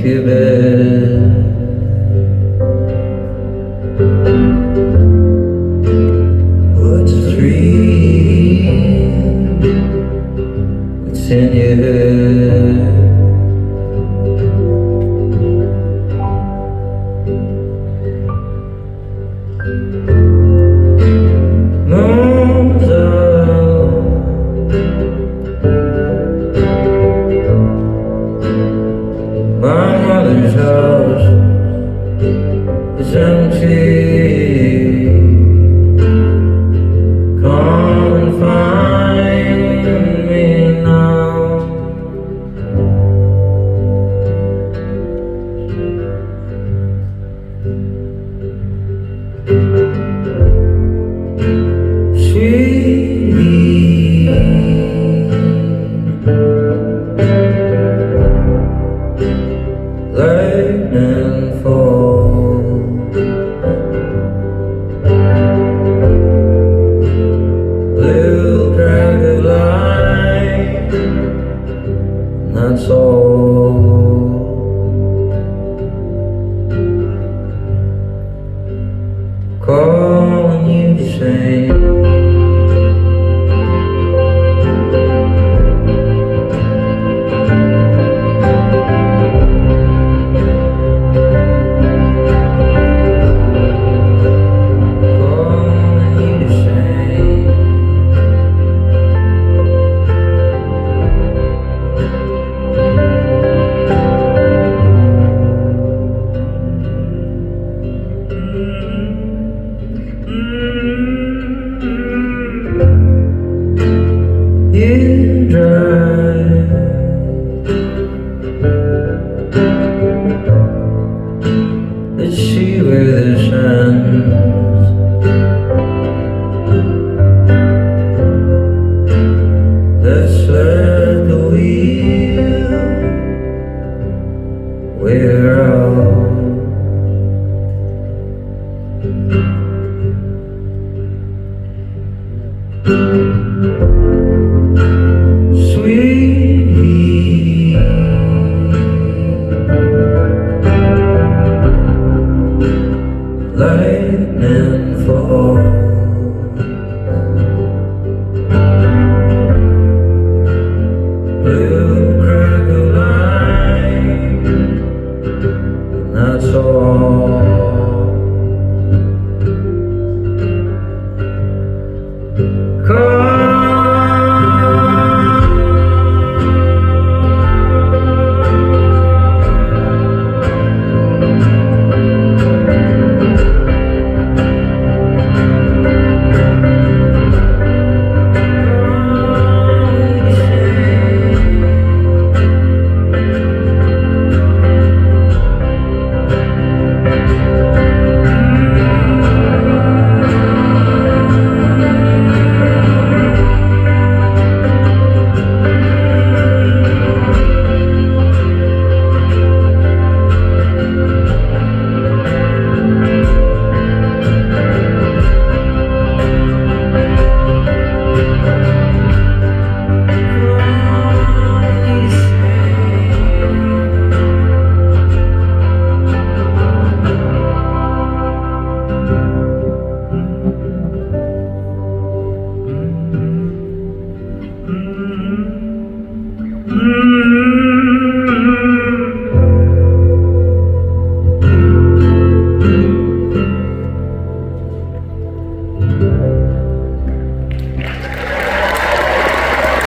your bed. What's a dream? What's in your head? Moon's out, my mother's house is empty. Come and find me now. Sweetie, lightning fall, little drag of light, that's all. Calling you to sing. You drive let's see where this ends. Let's let the wheel wear out. Sweetie, lightning fall, little crack of light, that's all.